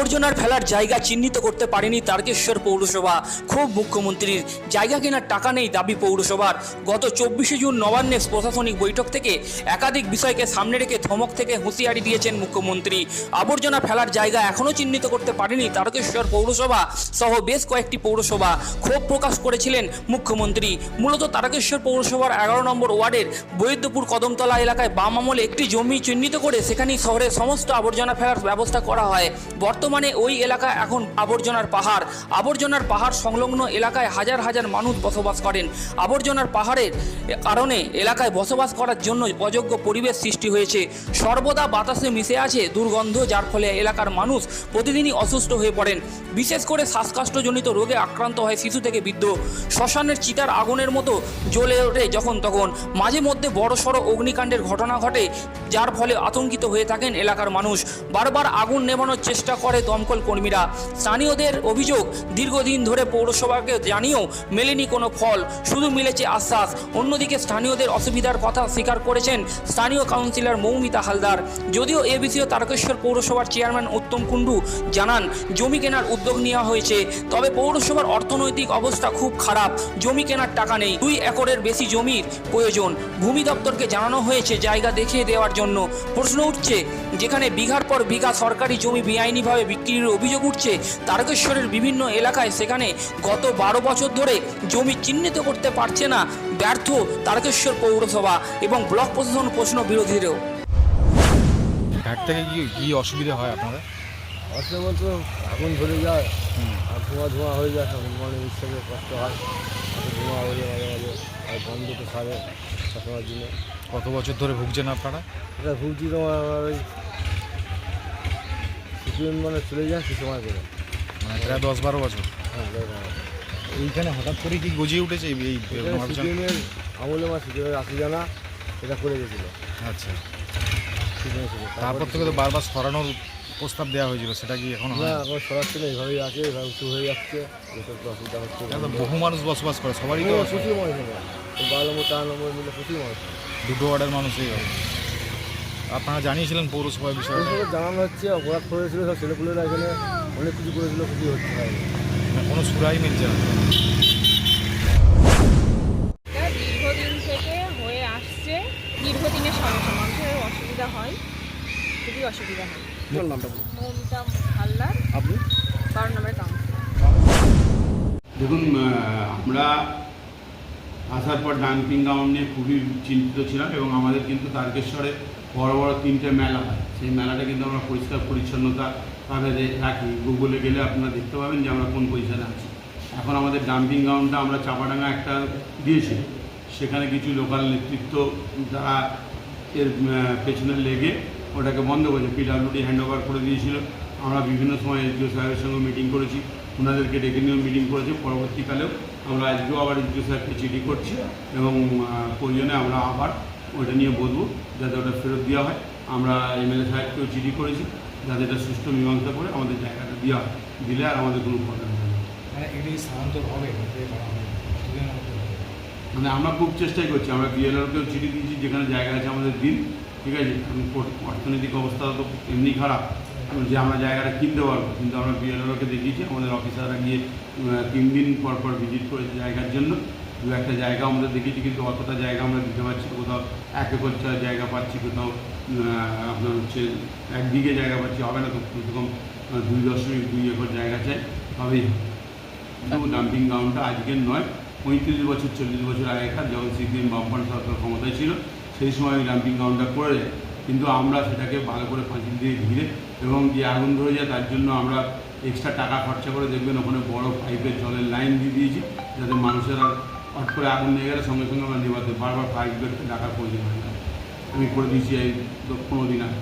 আবর্জনার ফেলার জায়গা চিহ্নিত করতে পারেনি তারকেশ্বর পৌরসভা। ক্ষোভ মুখ্যমন্ত্রীর। জায়গা কেনার টাকা নেই দাবি পৌরসভার। গত 24শে জুন নবান্নে প্রশাসনিক বৈঠক থেকে একাধিক বিষয়কে সামনে রেখে ধমক থেকে হুঁশিয়ারি দিয়েছেন মুখ্যমন্ত্রী। আবর্জনা ফেলার জায়গা এখনও চিহ্নিত করতে পারেনি তারকেশ্বর পৌরসভা সহ বেশ কয়েকটি পৌরসভা। ক্ষোভ প্রকাশ করেছিলেন মুখ্যমন্ত্রী। মূলত তারকেশ্বর পৌরসভার 11 নম্বর ওয়ার্ডের বৈদ্যপুর কদমতলা এলাকায় বাম আমলে একটি জমি চিহ্নিত করে সেখানেই শহরের সমস্ত আবর্জনা ফেলার ব্যবস্থা করা হয়। বর্তমানে ওই এলাকা এখন আবর্জনার পাহাড়। আবর্জনার পাহাড় সংলগ্ন এলাকায় হাজার হাজার মানুষ বসবাস করেন। আবর্জনার পাহাড়ের কারণে এলাকায় বসবাস করার জন্য অযোগ্য পরিবেশ সৃষ্টি হয়েছে। সর্বদা বাতাসে মিশে আছে দুর্গন্ধ, যার ফলে এলাকার মানুষ প্রতিদিনই অসুস্থ হয়ে পড়েন। বিশেষ করে শ্বাসকষ্টজনিত রোগে আক্রান্ত হয় শিশু থেকে বৃদ্ধ। শ্মশানের চিতার আগুনের মতো জ্বলে ওঠে যখন তখন। মাঝে মধ্যে বড়সড় অগ্নিকাণ্ডের ঘটনা ঘটে, যার ফলে আতঙ্কিত হয়ে থাকেন এলাকার মানুষ। বারবার আগুন নেভানোর চেষ্টা করে দমকল কর্মীরা। স্থানীয়দের অভিযোগ, দীর্ঘদিন ধরে পৌরসভাকে জানিয়েও মেলেনি কোনো ফল, শুধু মিলেছে আশ্বাস। অন্যদিকে স্থানীয়দের অসুবিধার কথা স্বীকার করেছেন স্থানীয় কাউন্সিলর মৌমিতা হালদার। যদিও এ বিষয়ে তারকেশ্বর পৌরসভার চেয়ারম্যান উত্তম কুণ্ডু জানান, জমি কেনার উদ্যোগ নেওয়া হয়েছে, তবে পৌরসভার অর্থনৈতিক অবস্থা খুব খারাপ। জমি কেনার টাকা নেই। 2 একরের বেশি জমির প্রয়োজন। ভূমি দপ্তরকে জানানো হয়েছে জায়গা দেখিয়ে দেওয়ার জন্য। প্রশ্ন উঠছে, যেখানে বিঘার পর বিঘা সরকারি জমি বেআইনিভাবে বিক্রির অভিযোগ উঠছে তারকেশ্বরের বিভিন্ন এলাকায়, সেখানে গত 12 বছর ধরে জমি চিহ্নিত করতে পারছে না ব্যর্থ তারকেশ্বর পৌরসভা এবং ব্লক প্রশাসন। প্রশ্ন বিরোধীদেরও। ঘাট থেকে কি অসুবিধা হয় আপনাদের? অসুবিধা বলতে আগুন ধরে যায় আর ধোঁয়া হয়ে যায়, মানে নিঃশ্বাসে কষ্ট হয়। ধোঁয়া হয়ে মাঝে মাঝে আর বন্ধ তো সারে সবসময়ের জন্য। কত বছর ধরে ভুগছেন আপনারা? এটা ভুগছি তোমার ওই কিছুদিন মানে চলে যায় সে সময় করে, মানে প্রায় 10-12 বছর। হ্যাঁ। এইখানে হঠাৎ করে কি গজিয়ে উঠেছে এই সিপিএমের আমলে আমার সিপিএমের রাখি জানা এটা করে গেছিলো। আচ্ছা, সিপিএম ছিল, তারপর থেকে তো বারবার সরানোর প্রস্তাব দেওয়া হয়েছিল, সেটা কি এখন হয়? না এখন সরাচ্ছে না, এইভাবেই আছে, এভাবে উঁচু হয়ে যাচ্ছে, এসব তো অসুবিধা হচ্ছে। এখানে তো বহু মানুষ বসবাস করে, সবারই তো প্রচুর মানুষ হবে, 12 নম্বর 4 নম্বর মিলে প্রচুর মানুষ হবে। দুটো ওয়ার্ডের মানুষই হবে। আপনারা জানিয়েছিলেন পৌরসভার বিষয়ে? জানানো হচ্ছে, অপরাধ করেছিল সব ছেলেপুলেরা, এখানে অনেক কিছু করেছিল, কিছু হচ্ছে না। কোনো সুরাই মিলছে না। এটা দীর্ঘদিন থেকে হয়ে আসছে, দীর্ঘদিনের সমস্যা, মানুষের অসুবিধা হয়, খুবই অসুবিধা হয়। মৌমিতা হালদার, আপনি 12 নম্বরের কাউন্সিলর। দেখুন, আমরা আসার পর ডাম্পিং গ্রাউন্ড নিয়ে খুবই চিন্তিত ছিলাম এবং আমাদের কিন্তু তারকেশ্বরে বড় বড় 3টে মেলা হয়। সেই মেলাটা কিন্তু আমরা পরিষ্কার পরিচ্ছন্নতাভাবে রাখি। গুগলে গেলে আপনারা দেখতে পাবেন যে আমরা কোন পজিশনে আছি। এখন আমাদের ডাম্পিং গ্রাউন্ডটা আমরা চাপাডাঙ্গা একটা দিয়েছি, সেখানে কিছু লোকাল নেতৃত্ব যারা এর পেছনে লেগে ওটাকে বন্ধ করেছে। পিডব্লিউডি হ্যান্ড ওভার করে দিয়েছিল। আমরা বিভিন্ন সময় এসডিও সাহেবের সঙ্গে মিটিং করেছি, ওনাদেরকে ডেকে নিয়েও মিটিং করেছি। পরবর্তীকালেও আমরা আজকেও আবার এসডিও সাহেবকে চিঠি করছি এবং প্রয়োজনে আমরা আবার ওটা নিয়ে বলবো যাতে ওটা ফেরত দেওয়া হয়। আমরা এমএলএ সাহেবকেও চিঠি করেছি যাতে এটা সুষ্ঠু মীমাংসা করে আমাদের জায়গাটা দেওয়া হয়, দিলে আর আমাদের কোনো প্রবলেম হবে না। মানে এটি স্থানান্তর হবে, মানে আমরা খুব চেষ্টাই করছি। আমরা বিএলআরকেও চিঠি দিয়েছি, যেখানে জায়গা আছে আমাদের দিন, ঠিক আছে। অর্থনৈতিক অবস্থা তো এমনি খারাপ যে আমরা জায়গাটা কিনতে পারবো, কিন্তু আমরা বিএলআরকে দেখিয়েছি। আমাদের অফিসাররা গিয়ে 3 দিন পর পর ভিজিট করেছে জায়গার জন্য। 2-1টা জায়গা আমরা দেখেছি, কিন্তু অতটা জায়গা আমরা দিতে পারছি। কোথাও 1 একর জায়গা পাচ্ছি, কোথাও আপনার হচ্ছে 1 বিঘে জায়গা পাচ্ছি, হবে না তো কমসে কম 2.2 একর জায়গা চাই, তবেই হবে। কিন্তু ডাম্পিং গ্রাউন্ডটা আজকের নয়, 35 বছর 40 বছর আগেকার, যখন সিপিএম বামফ্রন্ট সরকার ক্ষমতায় ছিল সেই সময় ওই ডাম্পিং গ্রাউন্ডটা করে যায়। কিন্তু আমরা সেটাকে ভালো করে পাঁচিল দিয়ে ঘিরে এবং যে আগুন ধরে যায় তার জন্য আমরা এক্সট্রা টাকা খরচা করে, দেখবেন ওখানে বড় পাইপের জলের লাইন দিয়ে দিয়েছি, যাতে মানুষের আর হট করে আগুন নিয়ে গেলে সঙ্গে সঙ্গে আমরা নেবাতে বারবার ফায়ার ব্রিগেডকে ডাকার প্রয়োজন হয় না। আমি করে দিয়েছি এই 15 দিন আগে।